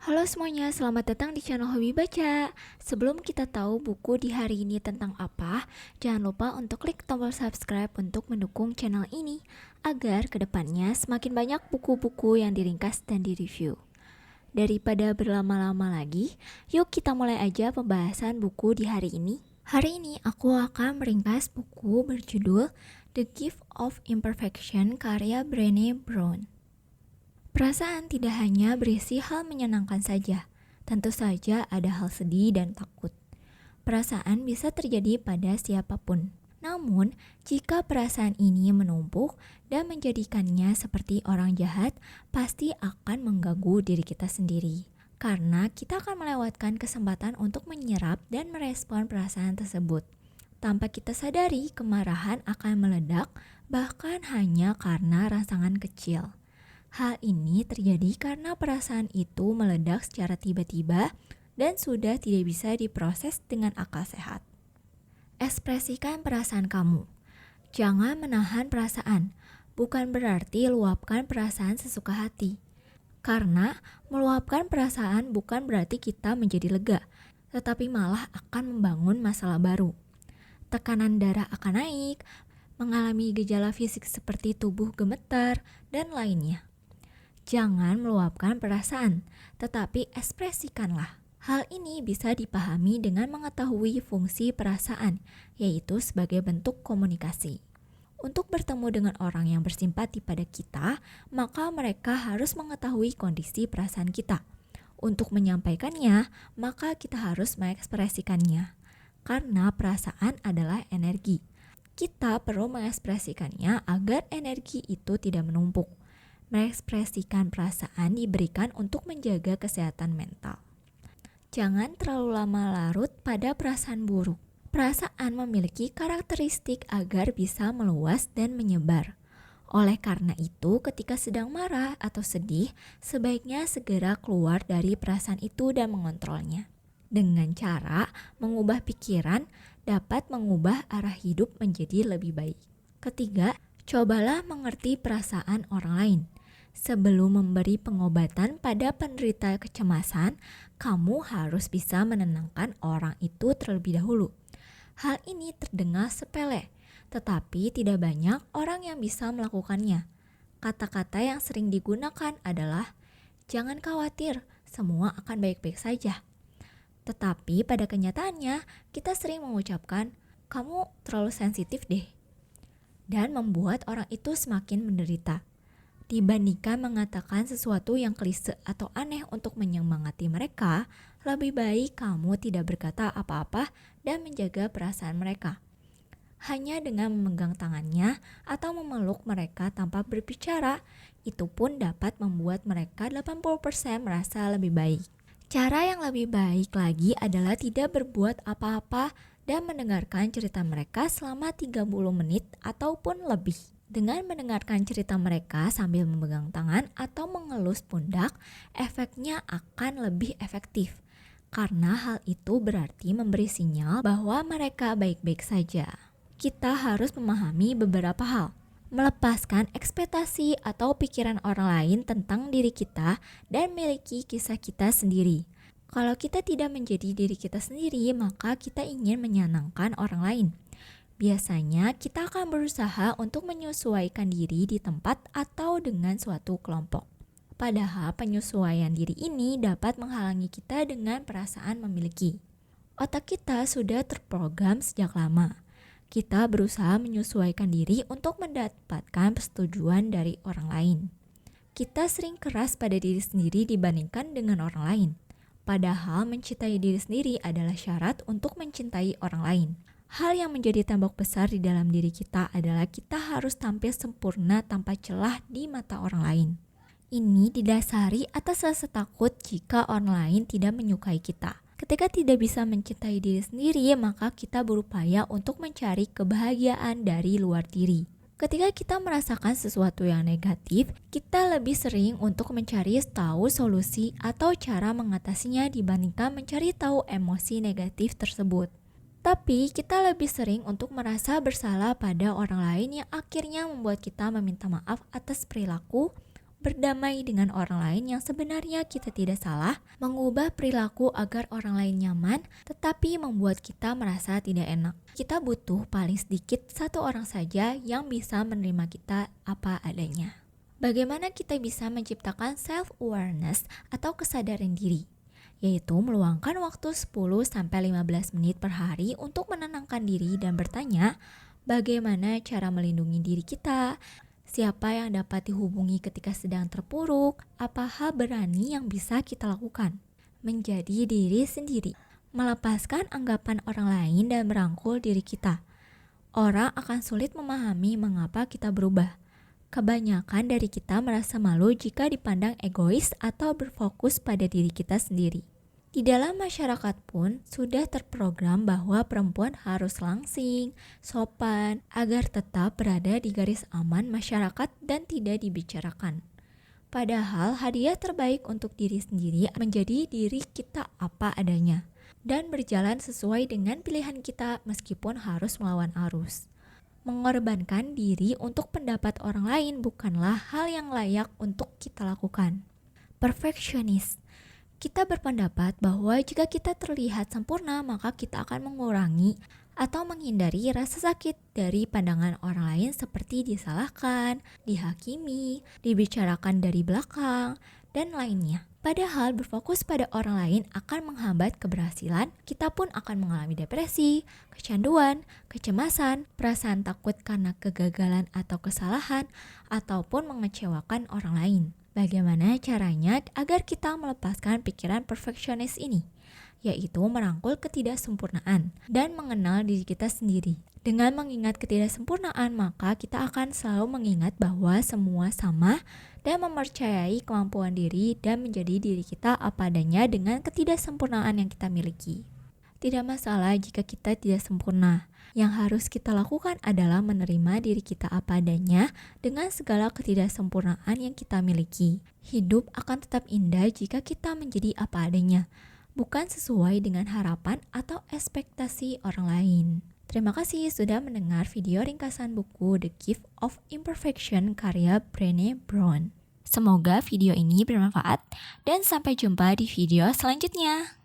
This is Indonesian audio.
Halo semuanya, selamat datang di channel Hobi Baca. Sebelum kita tahu buku di hari ini tentang apa, jangan lupa untuk klik tombol subscribe untuk mendukung channel ini, agar kedepannya semakin banyak buku-buku yang diringkas dan direview. Daripada berlama-lama lagi, yuk kita mulai aja pembahasan buku di hari ini. Hari ini aku akan meringkas buku berjudul The Gift of Imperfection karya Brené Brown. Perasaan tidak hanya berisi hal menyenangkan saja, tentu saja ada hal sedih dan takut. Perasaan bisa terjadi pada siapapun. Namun, jika perasaan ini menumpuk dan menjadikannya seperti orang jahat, pasti akan mengganggu diri kita sendiri. Karena kita akan melewatkan kesempatan untuk menyerap dan merespon perasaan tersebut. Tanpa kita sadari, kemarahan akan meledak, bahkan hanya karena rangsangan kecil. Hal ini terjadi karena perasaan itu meledak secara tiba-tiba dan sudah tidak bisa diproses dengan akal sehat. Ekspresikan perasaan kamu. Jangan menahan perasaan, bukan berarti luapkan perasaan sesuka hati. Karena meluapkan perasaan bukan berarti kita menjadi lega, tetapi malah akan membangun masalah baru. Tekanan darah akan naik, mengalami gejala fisik seperti tubuh gemetar, dan lainnya. Jangan meluapkan perasaan, tetapi ekspresikanlah. Hal ini bisa dipahami dengan mengetahui fungsi perasaan, yaitu sebagai bentuk komunikasi. Untuk bertemu dengan orang yang bersimpati pada kita, maka mereka harus mengetahui kondisi perasaan kita. Untuk menyampaikannya, maka kita harus mengekspresikannya. Karena perasaan adalah energi. Kita perlu mengekspresikannya agar energi itu tidak menumpuk. Mengekspresikan perasaan diberikan untuk menjaga kesehatan mental. Jangan terlalu lama larut pada perasaan buruk. Perasaan memiliki karakteristik agar bisa meluas dan menyebar. Oleh karena itu, ketika sedang marah atau sedih, sebaiknya segera keluar dari perasaan itu dan mengontrolnya. Dengan cara mengubah pikiran, dapat mengubah arah hidup menjadi lebih baik. Ketiga, cobalah mengerti perasaan orang lain. Sebelum memberi pengobatan pada penderita kecemasan, kamu harus bisa menenangkan orang itu terlebih dahulu. Hal ini terdengar sepele, tetapi tidak banyak orang yang bisa melakukannya. Kata-kata yang sering digunakan adalah, "Jangan khawatir, semua akan baik-baik saja." Tetapi pada kenyataannya, kita sering mengucapkan, "Kamu terlalu sensitif deh," dan membuat orang itu semakin menderita. Dibandingkan mengatakan sesuatu yang klise atau aneh untuk menyemangati mereka, lebih baik kamu tidak berkata apa-apa dan menjaga perasaan mereka. Hanya dengan memegang tangannya atau memeluk mereka tanpa berbicara, itu pun dapat membuat mereka 80% merasa lebih baik. Cara yang lebih baik lagi adalah tidak berbuat apa-apa dan mendengarkan cerita mereka selama 30 menit ataupun lebih. Dengan mendengarkan cerita mereka sambil memegang tangan atau mengelus pundak, efeknya akan lebih efektif. Karena hal itu berarti memberi sinyal bahwa mereka baik-baik saja. Kita harus memahami beberapa hal. Melepaskan ekspektasi atau pikiran orang lain tentang diri kita dan memiliki kisah kita sendiri. Kalau kita tidak menjadi diri kita sendiri, maka kita ingin menyenangkan orang lain. Biasanya kita akan berusaha untuk menyesuaikan diri di tempat atau dengan suatu kelompok. Padahal penyesuaian diri ini dapat menghalangi kita dengan perasaan memiliki. Otak kita sudah terprogram sejak lama. Kita berusaha menyesuaikan diri untuk mendapatkan persetujuan dari orang lain. Kita sering keras pada diri sendiri dibandingkan dengan orang lain. Padahal mencintai diri sendiri adalah syarat untuk mencintai orang lain. Hal yang menjadi tembok besar di dalam diri kita adalah kita harus tampil sempurna tanpa celah di mata orang lain. Ini didasari atas rasa takut jika orang lain tidak menyukai kita. Ketika tidak bisa mencintai diri sendiri, maka kita berupaya untuk mencari kebahagiaan dari luar diri. Ketika kita merasakan sesuatu yang negatif, kita lebih sering untuk mencari tahu solusi atau cara mengatasinya dibandingkan mencari tahu emosi negatif tersebut. Tapi kita lebih sering untuk merasa bersalah pada orang lain yang akhirnya membuat kita meminta maaf atas perilaku, berdamai dengan orang lain yang sebenarnya kita tidak salah, mengubah perilaku agar orang lain nyaman, tetapi membuat kita merasa tidak enak. Kita butuh paling sedikit satu orang saja yang bisa menerima kita apa adanya. Bagaimana kita bisa menciptakan self-awareness atau kesadaran diri? Yaitu meluangkan waktu 10-15 menit per hari untuk menenangkan diri dan bertanya, bagaimana cara melindungi diri kita? Siapa yang dapat dihubungi ketika sedang terpuruk? Apa hal berani yang bisa kita lakukan? Menjadi diri sendiri, melepaskan anggapan orang lain dan merangkul diri kita. Orang akan sulit memahami mengapa kita berubah. Kebanyakan dari kita merasa malu jika dipandang egois atau berfokus pada diri kita sendiri. Di dalam masyarakat pun sudah terprogram bahwa perempuan harus langsing, sopan, agar tetap berada di garis aman masyarakat dan tidak dibicarakan. Padahal hadiah terbaik untuk diri sendiri menjadi diri kita apa adanya dan berjalan sesuai dengan pilihan kita meskipun harus melawan arus. Mengorbankan diri untuk pendapat orang lain bukanlah hal yang layak untuk kita lakukan. Perfeksionis. Kita berpendapat bahwa jika kita terlihat sempurna, maka kita akan mengurangi atau menghindari rasa sakit dari pandangan orang lain seperti disalahkan, dihakimi, dibicarakan dari belakang, dan lainnya. Padahal berfokus pada orang lain akan menghambat keberhasilan, kita pun akan mengalami depresi, kecanduan, kecemasan, perasaan takut karena kegagalan atau kesalahan, ataupun mengecewakan orang lain. Bagaimana caranya agar kita melepaskan pikiran perfeksionis ini? Yaitu merangkul ketidaksempurnaan dan mengenal diri kita sendiri. Dengan mengingat ketidaksempurnaan, maka kita akan selalu mengingat bahwa semua sama dan mempercayai kemampuan diri dan menjadi diri kita apa adanya dengan ketidaksempurnaan yang kita miliki. Tidak masalah jika kita tidak sempurna. Yang harus kita lakukan adalah menerima diri kita apa adanya dengan segala ketidaksempurnaan yang kita miliki. Hidup akan tetap indah jika kita menjadi apa adanya, bukan sesuai dengan harapan atau ekspektasi orang lain. Terima kasih sudah mendengar video ringkasan buku The Gift of Imperfection karya Brené Brown. Semoga video ini bermanfaat dan sampai jumpa di video selanjutnya.